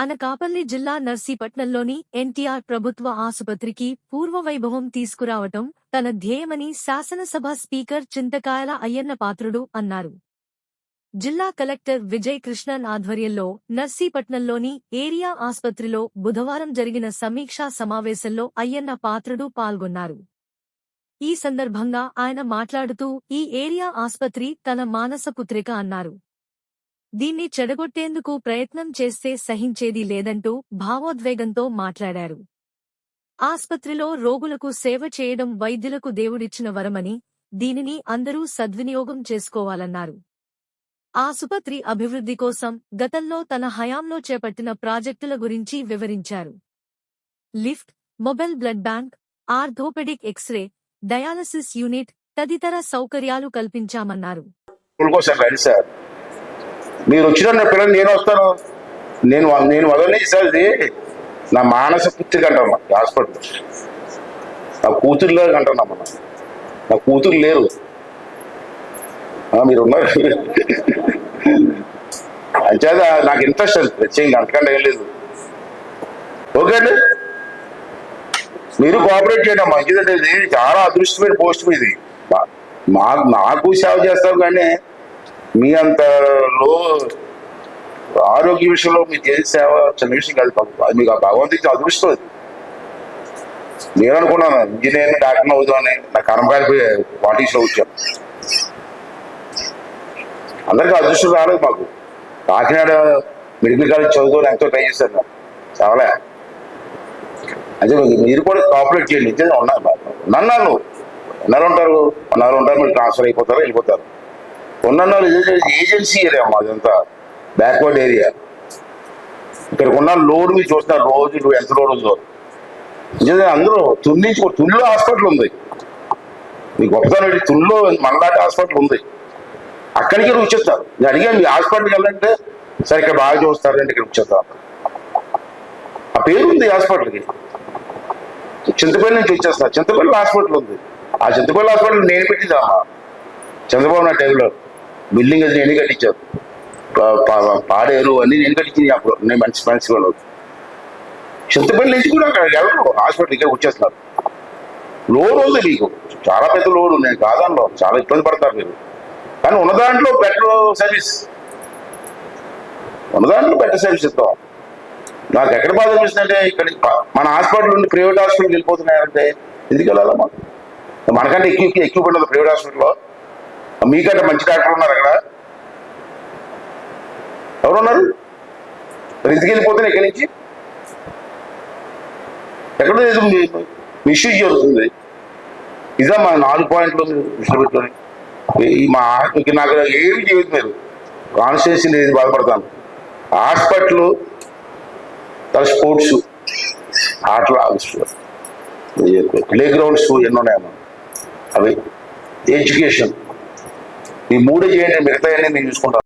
అనకాపల్లి జిల్లా నర్సీపట్నంలోని ఎన్టీఆర్ ప్రభుత్వ ఆసుపత్రికి పూర్వవైభవం తీసుకురావటం తన ధ్యేయమని శాసనసభ స్పీకర్ చింతకాయల అయ్యన్న పాత్రుడు అన్నారు. జిల్లా కలెక్టర్ విజయ్ కృష్ణన్ ఆధ్వర్యంలో నర్సీపట్నంలోని ఏరియా ఆస్పత్రిలో బుధవారం జరిగిన సమీక్షా సమావేశంలో అయ్యన్న పాత్రుడు పాల్గొన్నారు. ఈ సందర్భంగా ఆయన మాట్లాడుతూ ఈ ఏరియా ఆస్పత్రి తన మానస పుత్రిక అన్నారు. దీన్ని చెడగొట్టేందుకు ప్రయత్నం చేస్తే సహించేది లేదంటూ భావోద్వేగంతో మాట్లాడారు. ఆస్పత్రిలో రోగులకు సేవ చేయడం వైద్యులకు దేవుడిచ్చిన వరమని, దీనిని అందరూ సద్వినియోగం చేసుకోవాలన్నారు. ఆసుపత్రి అభివృద్ధి కోసం గతంలో తన హయాంలో చేపట్టిన ప్రాజెక్టుల గురించి వివరించారు. Lift, mobile blood bank, orthopaedic x-ray, dialysis unit తదితర సౌకర్యాలు కల్పించామన్నారు. మీరు వచ్చిన పిల్లలు నేను వస్తాను, నేను వదలనే సార్. నా మానస పుత్రిక అంటాం హాస్పిటల్. నా కూతురులో అంటున్నాం, నా కూతురు లేరు, మీరు ఉన్నారు. అంచేత నాకు ఇంట్రెస్ట్ అది ప్రత్యేకంగా, అంతకంటే ఏం లేదు. ఓకే అండి, మీరు కోఆపరేట్ చేయడం మంచిదండి. ఇది చాలా అదృష్టమైన పోస్ట్ ఇది. నాకు సేవ చేస్తాం, కానీ మీ అంత ఆరోగ్య విషయంలో మీరు చేసే సేవ చిన్న విషయం కాదు. అది మీకు భగవంతుడికి అదృష్టం. నేను అనుకున్నాను ఇంజనీర్ డాక్టర్ అవుతామని, నా కర్మకాయ పాలిటిక్స్లో వచ్చాను. అందరికీ అదృష్టం రాలేదు. మాకు కాకినాడ మెడికల్ కాలేజ్ చదువుకొని ఎంతో ట్రై చేశాను, చావలే. అయితే మీరు కూడా కోఆపరేట్ చేయండి. నన్ను ఎన్నాళ్ళు ఉంటారు, మీరు ట్రాన్స్ఫర్ అయిపోతారు, వెళ్ళిపోతారు. ఉన్న ఏజెన్సీ ఏరియా మాదంతా, బ్యాక్వర్డ్ ఏరియా. ఇక్కడ ఉన్న లోడ్ మీరు చూస్తున్నారు, రోజు ఎంత లోడ్ ఉందో. అందరూ తుల్లో హాస్పిటల్ ఉంది. మీ గొప్పతనం తుల్లో మనలాంటి హాస్పిటల్ ఉంది. అక్కడికి వచ్చేస్తారు. నేను అడిగాను, మీ హాస్పిటల్కి వెళ్ళంటే సరే ఇక్కడ బాగా చూస్తారంటే ఇక్కడ వచ్చేస్తారు. ఆ పేరు ఉంది హాస్పిటల్కి. చింతపల్లి నుంచి వచ్చేస్తారు. చింతపల్లి హాస్పిటల్ ఉంది. ఆ చింతపల్లి హాస్పిటల్ నేను పెట్టిందమ్మా. చంద్రబాబు నాయుడు టైంలో బిల్డింగ్ అది నేను కట్టించారు. పాడేరు అన్ని నేను కట్టించింది అప్పుడు, నేను మంచి వాళ్ళు. చింతపల్లి నుంచి కూడా అక్కడ ఎవరు హాస్పిటల్ ఇక్కడ వచ్చేస్తున్నారు. లోడ్ ఉంది మీకు, చాలా పెద్ద లోడ్. నేను కాదంలో చాలా ఇబ్బంది పడతారు మీరు, కానీ ఉన్న దాంట్లో బెటర్ సర్వీస్ ఇస్తాం. నాకు ఎక్కడ బాధ అనిపిస్తుందంటే, ఇక్కడ మన హాస్పిటల్ నుండి ప్రైవేట్ హాస్పిటల్కి వెళ్ళిపోతున్నాయంటే ఎందుకు వెళ్ళాలా? మనకంటే ఎక్విప్మెంట్ ఉంది ప్రైవేట్ హాస్పిటల్లో. మీకంటే మంచి డాక్టర్ ఉన్నారు అక్కడ. ఎవరున్నారు? మరి ఎందుకు వెళ్ళిపోతున్నాయి ఇక్కడి నుంచి? ఎక్కడో ఏదో ఇష్యూ జరుగుతుంది. ఇదా మా 4 పాయింట్లు దృష్టిలో పెట్టుకొని నాకు ఏమి చేయదు. మీరు కాన్స్టిట్యూన్సీ నేను బాధపడతాను. హాస్పిటల్, స్పోర్ట్స్, ఆటల ప్లే గ్రౌండ్స్ ఎన్ని ఉన్నాయమ్మా, అవి ఎడ్యుకేషన్, ఈ 3 చేయండి. మిగతా అన్నీ నేను చూసుకుంటాను.